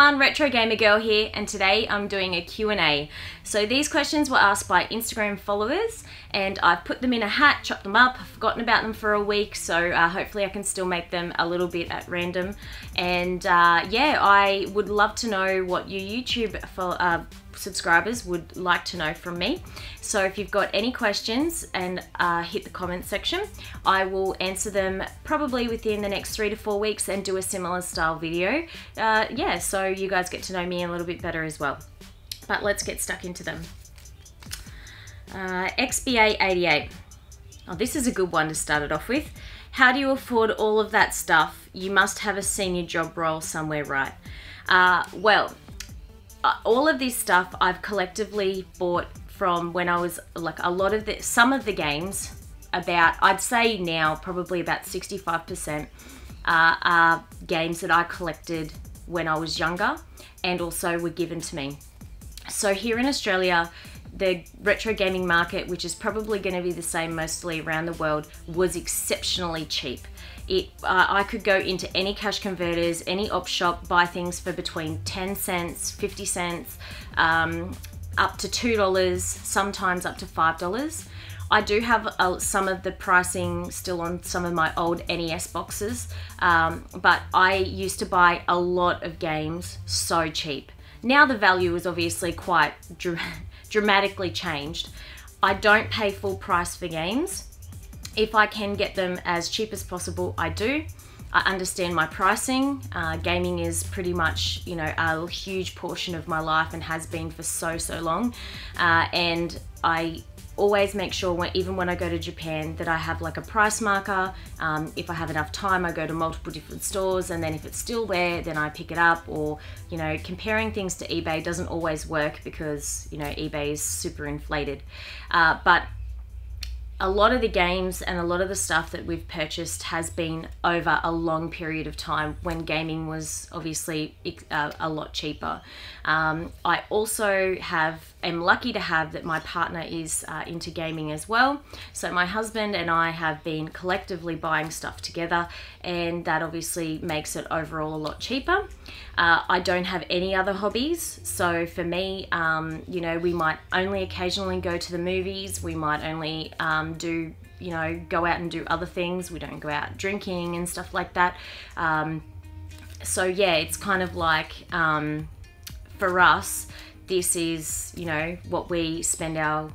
everyone, Retro Gamer Girl here, and today I'm doing a Q&A. So these questions were asked by Instagram followers, and I've put them in a hat, chopped them up. I've forgotten about them for a week, so hopefully I can still make them a little bit at random. And yeah, I would love to know what you YouTube subscribers would like to know from me. So if you've got any questions, and hit the comment section, I will answer them probably within the next 3 to 4 weeks and do a similar style video. Yeah, so you guys get to know me a little bit better as well. But let's get stuck into them. XBA88. Oh, this is a good one to start it off with. How do you afford all of that stuff? You must have a senior job role somewhere, right? Well, all of this stuff I've collectively bought from when I was like some of the games, about, I'd say now probably about 65% are games that I collected when I was younger and also were given to me. So here in Australia, the retro gaming market, which is probably going to be the same mostly around the world, was exceptionally cheap. I could go into any cash converters, any op shop, buy things for between 10 cents, 50 cents, up to $2, sometimes up to $5. I do have some of the pricing still on some of my old NES boxes, but I used to buy a lot of games so cheap. Now the value is obviously quite dramatically changed. I don't pay full price for games. If I can get them as cheap as possible, I do. I understand my pricing. Gaming is pretty much, you know, a huge portion of my life and has been for so long. And I always make sure, even when I go to Japan, that I have like a price marker. If I have enough time, I go to multiple different stores, and then if it's still there, then I pick it up. Or, you know, comparing things to eBay doesn't always work because, you know, eBay is super inflated. But a lot of the games and a lot of the stuff that we've purchased has been over a long period of time when gaming was obviously a lot cheaper. I also am lucky to have that my partner is into gaming as well. So my husband and I have been collectively buying stuff together, and that obviously makes it overall a lot cheaper. I don't have any other hobbies, so for me, you know, we might only occasionally go to the movies. We might only do, you know, go out and do other things. We don't go out drinking and stuff like that. So yeah, it's kind of like, for us, this is, you know, what we spend our,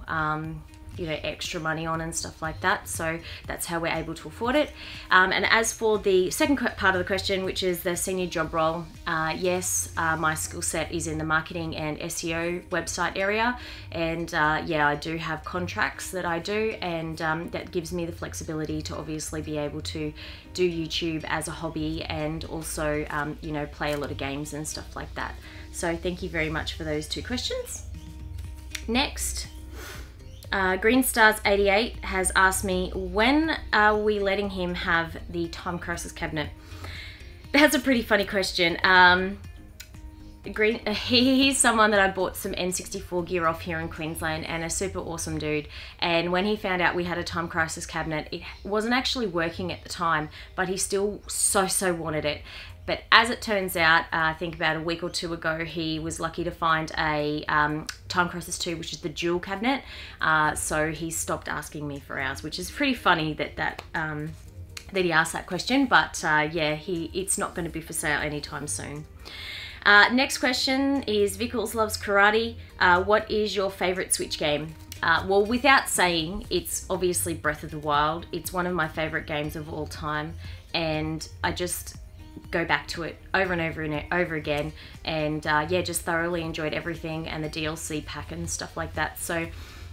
you know, extra money on and stuff like that. So that's how we're able to afford it. And as for the second part of the question, which is the senior job role, yes, my skill set is in the marketing and SEO website area. And yeah, I do have contracts that I do, and that gives me the flexibility to obviously be able to do YouTube as a hobby, and also, you know, play a lot of games and stuff like that. So thank you very much for those two questions. Next. Green Stars 88 has asked me, when are we letting him have the Time Crisis cabinet? That's a pretty funny question. He's someone that I bought some N64 gear off here in Queensland, and a super awesome dude. And when he found out we had a Time Crisis cabinet, it wasn't actually working at the time, but he still so wanted it. But as it turns out, I think about a week or two ago, he was lucky to find a Time Crisis 2, which is the dual cabinet. So he stopped asking me for ours, which is pretty funny that he asked that question. But yeah, it's not going to be for sale anytime soon. Next question is vicclesloveskarate. What is your favorite Switch game? Well, without saying, it's obviously Breath of the Wild. It's one of my favorite games of all time, and I just go back to it over and over again, and yeah, just thoroughly enjoyed everything, and the DLC pack and stuff like that. So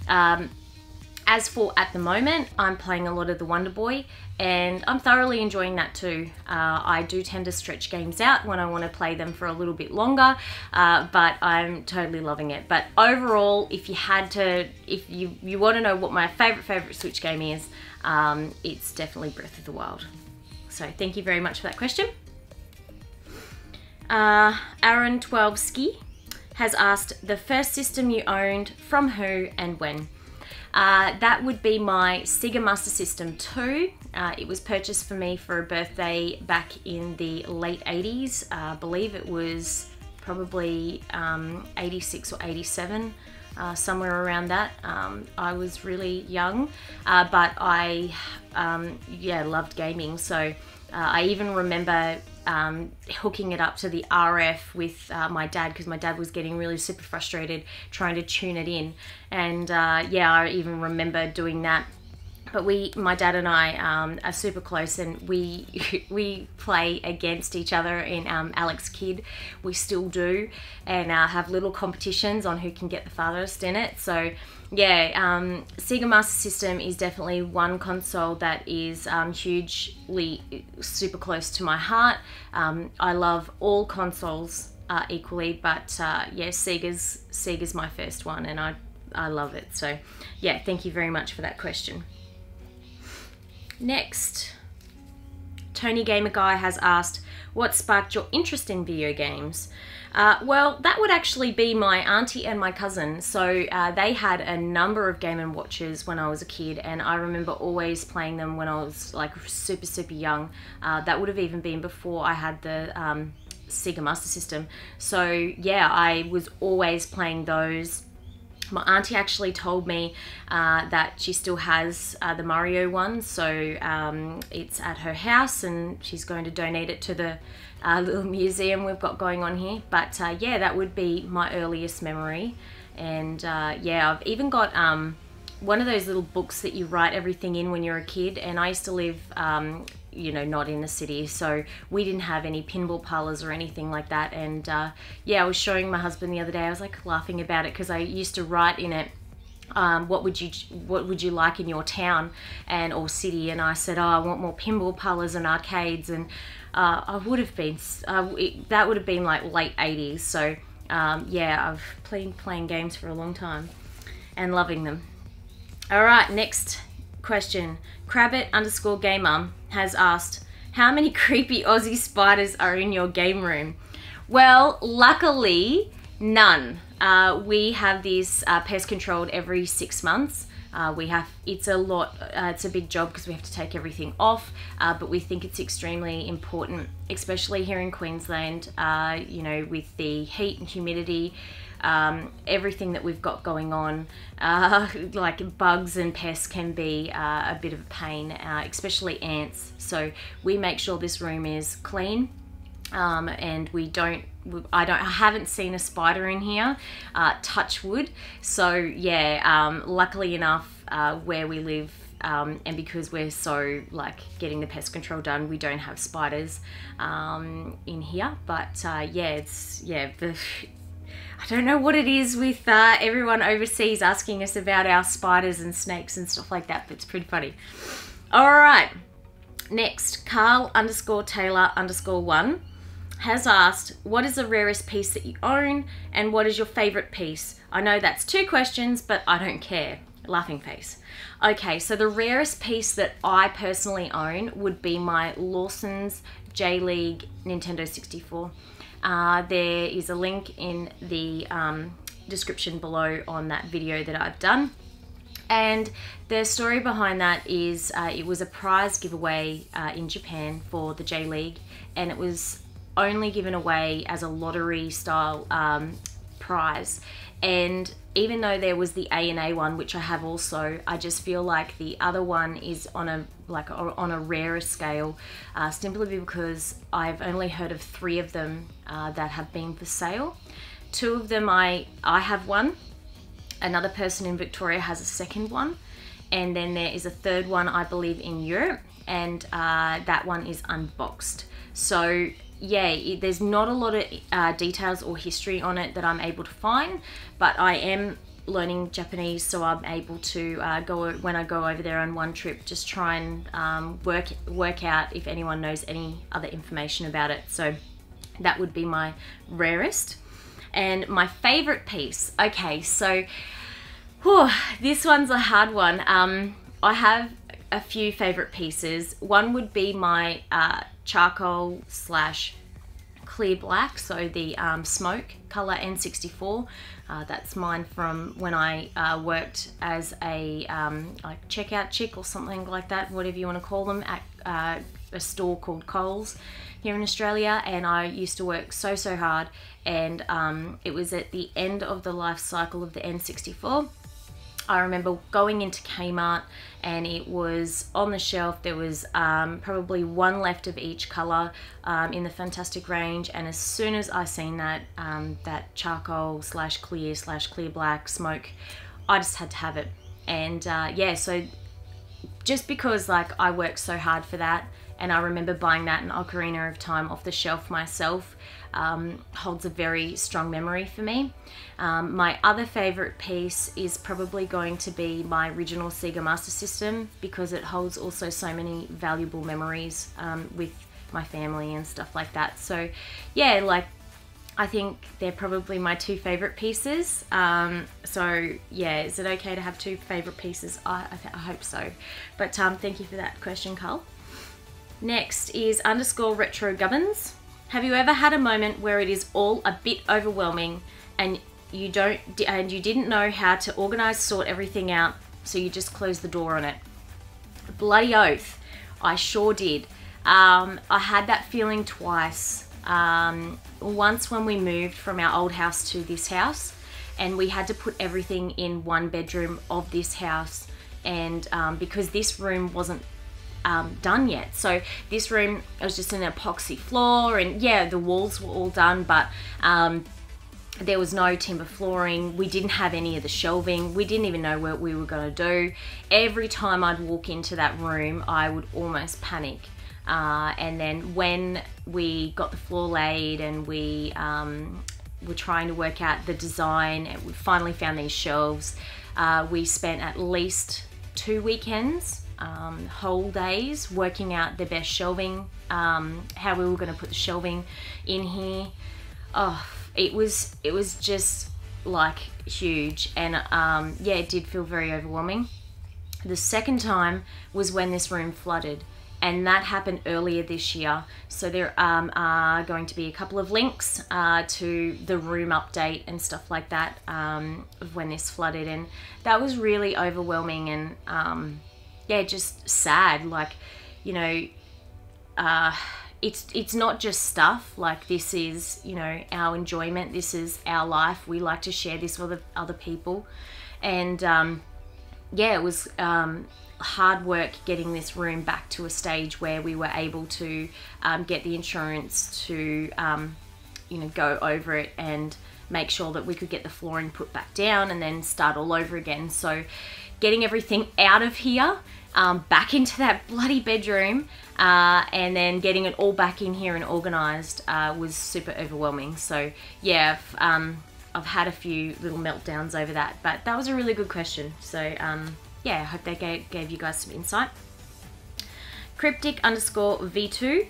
as for at the moment, I'm playing a lot of the Wonder Boy, and I'm thoroughly enjoying that too. I do tend to stretch games out when I want to play them for a little bit longer, but I'm totally loving it. But overall, if you want to know what my favorite Switch game is, it's definitely Breath of the Wild. So thank you very much for that question. Aaron 12ski has asked, the first system you owned, from who and when? That would be my Sega Master System 2. It was purchased for me for a birthday back in the late 80s. I believe it was probably 86 or 87, somewhere around that. I was really young, but I yeah, loved gaming. So I even remember hooking it up to the RF with my dad, because my dad was getting really super frustrated trying to tune it in. And yeah, I even remember doing that. But my dad and I are super close, and we play against each other in Alex Kidd. We still do, and have little competitions on who can get the farthest in it. So yeah, Sega Master System is definitely one console that is hugely super close to my heart. I love all consoles equally, but yeah, Sega's my first one, and I love it. So yeah, thank you very much for that question. Next, tonygamerguy has asked, what sparked your interest in video games? Well, that would actually be my auntie and my cousin. So they had a number of Game & Watches when I was a kid, and I remember always playing them when I was like super, super young. That would have even been before I had the Sega Master System. So yeah, I was always playing those. My auntie actually told me that she still has the Mario one, so it's at her house, and she's going to donate it to the little museum we've got going on here. But yeah, that would be my earliest memory. And yeah, I've even got one of those little books that you write everything in when you're a kid, and I used to live you know, not in the city, so we didn't have any pinball parlors or anything like that. And yeah, I was showing my husband the other day, I was like laughing about it, because I used to write in it, what would you like in your town and or city, and I said, oh, I want more pinball parlors and arcades. And I would have been that would have been like late 80s. So yeah, I've been playing games for a long time and loving them. All right, next question. Crabbit_gamer has asked, how many creepy Aussie spiders are in your game room? Well, luckily none. We have this pest controlled every 6 months. It's a lot, it's a big job because we have to take everything off, but we think it's extremely important, especially here in Queensland, you know, with the heat and humidity, everything that we've got going on, like bugs and pests can be a bit of a pain, especially ants. So we make sure this room is clean, and I haven't seen a spider in here, touch wood. So yeah, luckily enough, where we live, and because we're so like getting the pest control done, we don't have spiders in here. But yeah, I don't know what it is with everyone overseas asking us about our spiders and snakes and stuff like that, but it's pretty funny. All right, next, Carl_Taylor_1 has asked, what is the rarest piece that you own, and what is your favorite piece? I know that's 2 questions, but I don't care. Laughing face. Okay, so the rarest piece that I personally own would be my Lawson's J-League Nintendo 64. There is a link in the description below on that video that I've done. And the story behind that is it was a prize giveaway in Japan for the J-League, and it was only given away as a lottery style prize. And even though there was the A&A one, which I have also, I just feel like the other one is on a rarer scale, simply because I've only heard of 3 of them that have been for sale. 2 of them I have one, another person in Victoria has a second one, and then there is a third one, I believe, in Europe, and that one is unboxed. So yeah, there's not a lot of details or history on it that I'm able to find, but I am learning Japanese, so I'm able to when I go over there on one trip, just try and work out if anyone knows any other information about it. So that would be my rarest. And my favorite piece. Okay, so this one's a hard one. I have a few favorite pieces. One would be my charcoal / clear black, so the smoke color N64. That's mine from when I worked as a like checkout chick or something like that, whatever you want to call them, at a store called Coles here in Australia, and I used to work so hard, and it was at the end of the life cycle of the N64. I remember going into Kmart, and it was on the shelf. There was probably one left of each color in the Fantastic range, and as soon as I seen that that charcoal / clear black smoke, I just had to have it. And yeah, so just because like I worked so hard for that, and I remember buying that in Ocarina of Time off the shelf myself, holds a very strong memory for me. My other favorite piece is probably going to be my original Sega Master System, because it holds also so many valuable memories with my family and stuff like that. So yeah, like I think they're probably my two favorite pieces. So yeah, is it okay to have two favorite pieces? I hope so. But thank you for that question, Carl. Next is _retro_gubbins. Have you ever had a moment where it is all a bit overwhelming and you didn't know how to organize, sort everything out, so you just closed the door on it? Bloody oath, I sure did. I had that feeling twice. Once when we moved from our old house to this house, and we had to put everything in one bedroom of this house, and because this room wasn't done yet. So this room, it was just an epoxy floor, and yeah, the walls were all done, but there was no timber flooring. We didn't have any of the shelving. We didn't even know what we were going to do. Every time I'd walk into that room, I would almost panic. And then when we got the floor laid and we were trying to work out the design, and we finally found these shelves, we spent at least 2 weekends, whole days, working out the best shelving, how we were going to put the shelving in here. Oh, it was just like huge, and yeah, it did feel very overwhelming. The second time was when this room flooded, and that happened earlier this year. So there are going to be a couple of links to the room update and stuff like that of when this flooded, and that was really overwhelming, and yeah, just sad. Like, you know, it's not just stuff. Like, this is, you know, our enjoyment. This is our life. We like to share this with other people, and yeah, it was hard work getting this room back to a stage where we were able to get the insurance to you know, go over it and make sure that we could get the flooring put back down and then start all over again. So getting everything out of here, back into that bloody bedroom, and then getting it all back in here and organized was super overwhelming. So yeah, I've had a few little meltdowns over that, but that was a really good question. So yeah, I hope that gave you guys some insight. Cryptic_V2.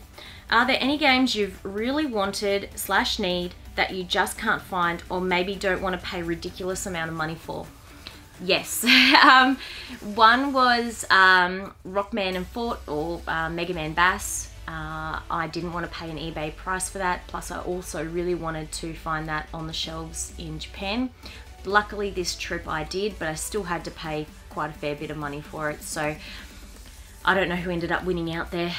Are there any games you've really wanted / need that you just can't find, or maybe don't want to pay a ridiculous amount of money for? Yes. One was Rockman and Fort, or Mega Man Bass. I didn't want to pay an eBay price for that, plus I also really wanted to find that on the shelves in Japan. Luckily this trip I did, but I still had to pay quite a fair bit of money for it, so I don't know who ended up winning out there.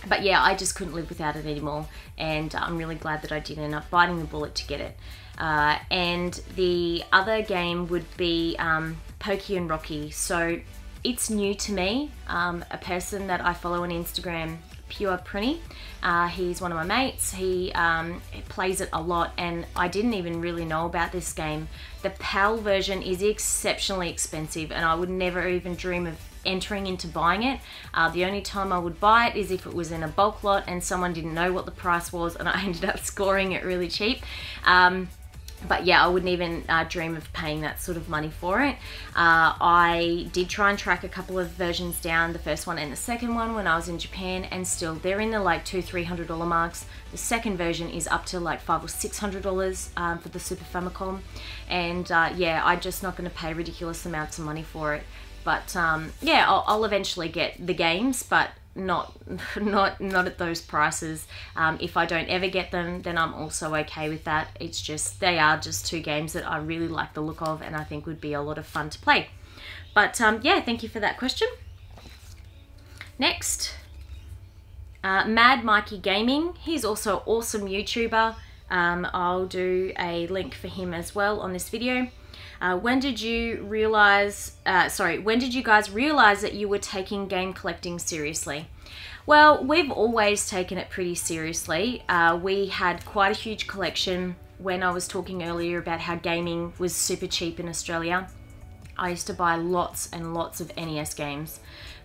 But yeah, I just couldn't live without it anymore, and I'm really glad that I did end up biting the bullet to get it. And the other game would be Pokey and Rocky. So it's new to me. A person that I follow on Instagram, Pure Prinny, he's one of my mates. He plays it a lot, and I didn't even really know about this game. The PAL version is exceptionally expensive, and I would never even dream of entering into buying it. The only time I would buy it is if it was in a bulk lot and someone didn't know what the price was, and I ended up scoring it really cheap. But yeah, I wouldn't even dream of paying that sort of money for it. I did try and track a couple of versions down, the first one and the second one, when I was in Japan, and still they're in the like $200–300 marks. The second version is up to like $500 or $600 for the Super Famicom, and yeah, I'm just not going to pay ridiculous amounts of money for it. But yeah, I'll eventually get the games, but not at those prices. If I don't ever get them, then I'm also okay with that. It's just, they are just two games that I really like the look of, and I think would be a lot of fun to play. But yeah, thank you for that question. Next, Mad Mikey Gaming. He's also an awesome YouTuber. I'll do a link for him as well on this video. When did you guys realize that you were taking game collecting seriously? Well, we've always taken it pretty seriously. We had quite a huge collection. When I was talking earlier about how gaming was super cheap in Australia, I used to buy lots and lots of NES games.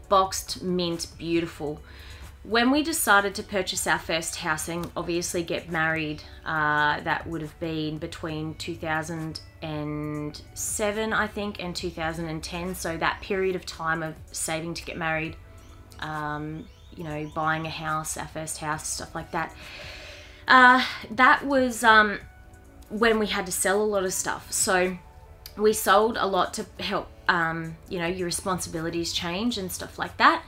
Boxed, mint, beautiful. When we decided to purchase our first house and obviously get married, that would have been between 2007, I think, and 2010. So that period of time of saving to get married, you know, buying a house, our first house, stuff like that. That was when we had to sell a lot of stuff. So we sold a lot to help, you know, your responsibilities change and stuff like that.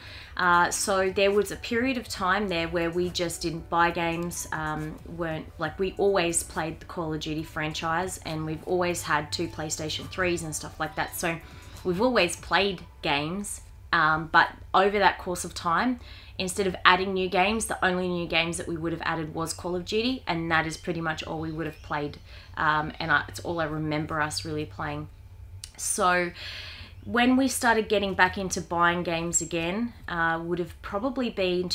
So there was a period of time there where we just didn't buy games, we always played the Call of Duty franchise, and we've always had 2 PlayStation 3s and stuff like that. So we've always played games, but over that course of time, instead of adding new games, the only new games that we would have added was Call of Duty, and that is pretty much all we would have played. It's all I remember us really playing. So when we started getting back into buying games again, would have probably been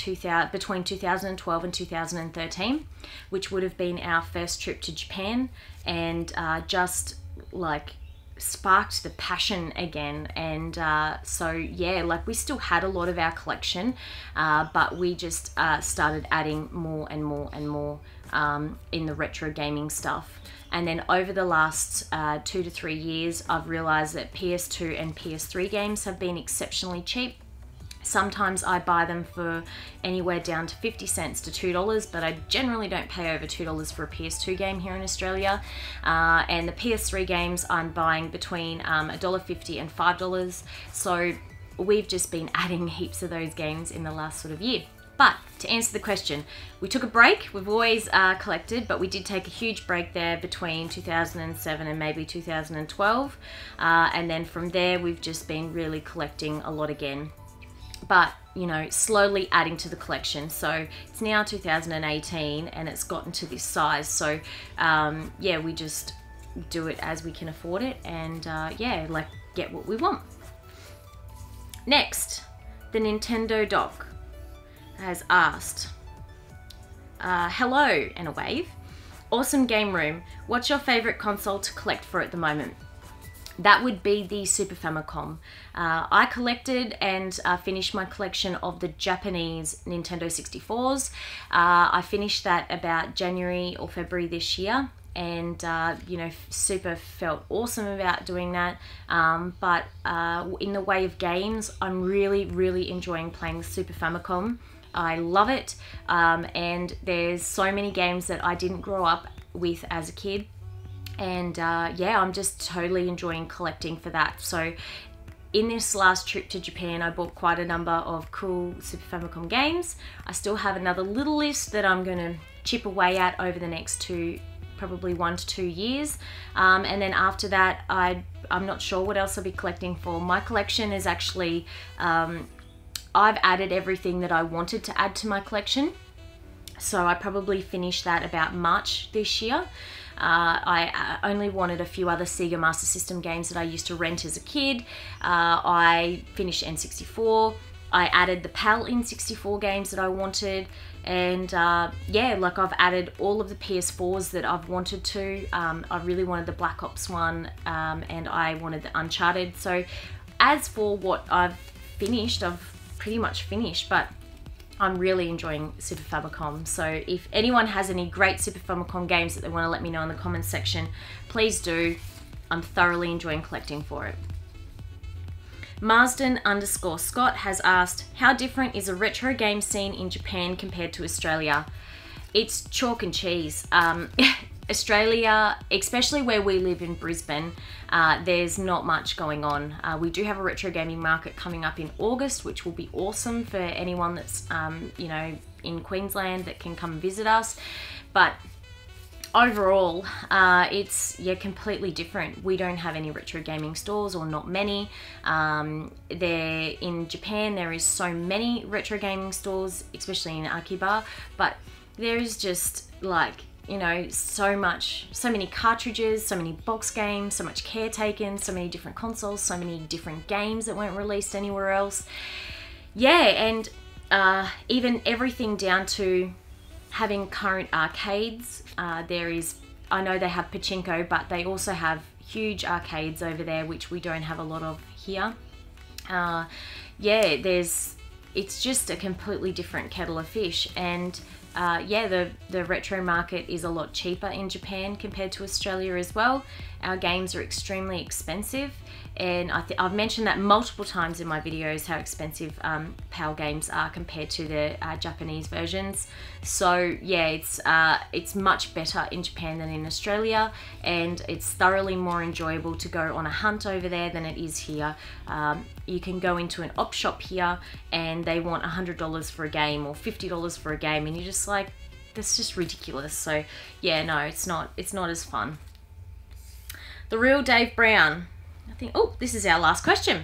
between 2012 and 2013, which would have been our first trip to Japan, and just like sparked the passion again. And so yeah, like we still had a lot of our collection, but we just started adding more and more and more in the retro gaming stuff. And then over the last 2 to 3 years, I've realized that PS2 and PS3 games have been exceptionally cheap. Sometimes I buy them for anywhere down to 50 cents to $2, but I generally don't pay over $2 for a PS2 game here in Australia. And the PS3 games I'm buying between $1.50 and $5. So we've just been adding heaps of those games in the last sort of year. But to answer the question, we took a break. We've always collected, but we did take a huge break there between 2007 and maybe 2012. And then from there, we've just been really collecting a lot again. But, you know, slowly adding to the collection. So it's now 2018 and it's gotten to this size. So yeah, we just do it as we can afford it, and yeah, like get what we want. Next, the Nintendoc has asked, hello and a wave. Awesome game room. What's your favorite console to collect for at the moment? That would be the Super Famicom. I collected and finished my collection of the Japanese Nintendo 64s. I finished that about January or February this year, and you know, super felt awesome about doing that. But in the way of games, I'm really enjoying playing the Super Famicom. I love it, and there's so many games that I didn't grow up with as a kid, and yeah, I'm just totally enjoying collecting for that. So in this last trip to Japan, I bought quite a number of cool Super Famicom games. I still have another little list that I'm going to chip away at over the next probably 1 to 2 years, and then after that I'm not sure what else I'll be collecting for. My collection is actually I've added everything that I wanted to add to my collection, so I probably finished that about March this year. I only wanted a few other Sega Master System games that I used to rent as a kid. I finished N64. I added the PAL N64 games that I wanted, and yeah, like I've added all of the PS4s that I've wanted to. I really wanted the Black Ops one, and I wanted the Uncharted. So as for what I've finished, I've pretty much finished, but I'm really enjoying Super Famicom. So if anyone has any great Super Famicom games that they want to let me know in the comments section, please do. I'm thoroughly enjoying collecting for it. Marsden_Scott has asked, how different is a retro game scene in Japan compared to Australia? It's chalk and cheese. Australia, especially where we live in Brisbane, there's not much going on. We do have a retro gaming market coming up in August, which will be awesome for anyone that's you know, in Queensland that can come visit us. But overall, it's completely different. We don't have any retro gaming stores, or not many. There in Japan, there is so many retro gaming stores, especially in Akiba, but there is just like, you know, so many cartridges, so many box games, so much care taken, so many different consoles, so many different games that weren't released anywhere else. Yeah, and even everything down to having current arcades. I know they have pachinko, but they also have huge arcades over there, which we don't have a lot of here. It's just a completely different kettle of fish, and the retro market is a lot cheaper in Japan compared to Australia as well. Our games are extremely expensive, and I've mentioned that multiple times in my videos, how expensive PAL games are compared to the Japanese versions. So yeah, it's much better in Japan than in Australia, and it's thoroughly more enjoyable to go on a hunt over there than it is here. You can go into an op shop here and they want $100 for a game or $50 for a game, and you're just like, that's just ridiculous. So yeah, no, it's not as fun. The Real Dave Brown. I think, oh, this is our last question.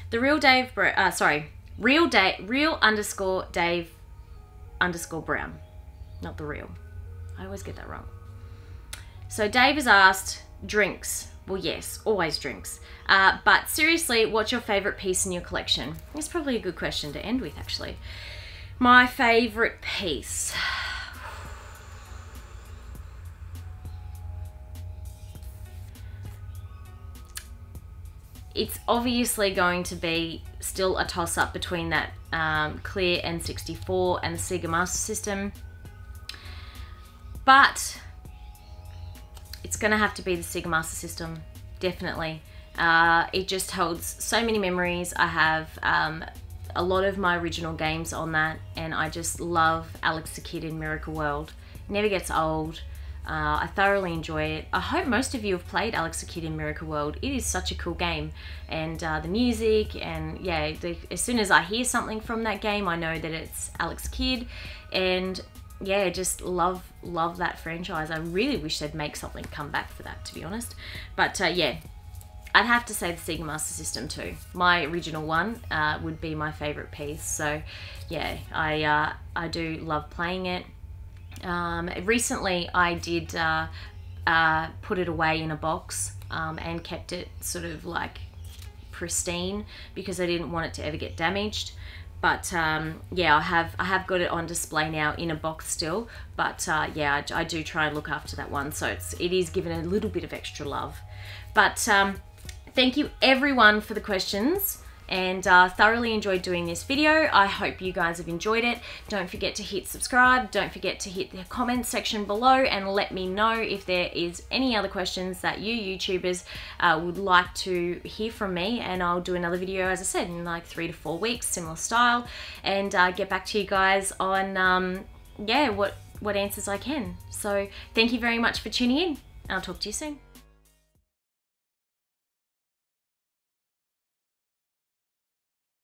The Real Dave, real_Dave_Brown. Not the real. I always get that wrong. So Dave has asked, drinks. Well, yes, always drinks. But seriously, what's your favorite piece in your collection? It's probably a good question to end with, actually. My favorite piece. It's obviously going to be still a toss-up between that clear N64 and the Sega Master System, but it's going to have to be the Sega Master System, definitely. It just holds so many memories. I have a lot of my original games on that, and I just love Alex the Kid in Miracle World. It never gets old. I thoroughly enjoy it. I hope most of you have played Alex the Kid in Miracle World. It is such a cool game, and the music, and yeah, as soon as I hear something from that game, I know that it's Alex the Kid, and yeah, just love that franchise. I really wish they'd make something come back for that, to be honest. But yeah, I'd have to say the Sega Master System too. My original one would be my favorite piece. So yeah, I do love playing it. Recently I did put it away in a box and kept it sort of like pristine, because I didn't want it to ever get damaged. But yeah, I have got it on display now in a box still, but yeah, I do try and look after that one, so it is given a little bit of extra love. But thank you everyone for the questions, and thoroughly enjoyed doing this video. I hope you guys have enjoyed it. Don't forget to hit subscribe. Don't forget to hit the comment section below and let me know if there is any other questions that you YouTubers would like to hear from me, and I'll do another video, as I said, in like 3 to 4 weeks, similar style, and get back to you guys on yeah, what answers I can. So thank you very much for tuning in. I'll talk to you soon.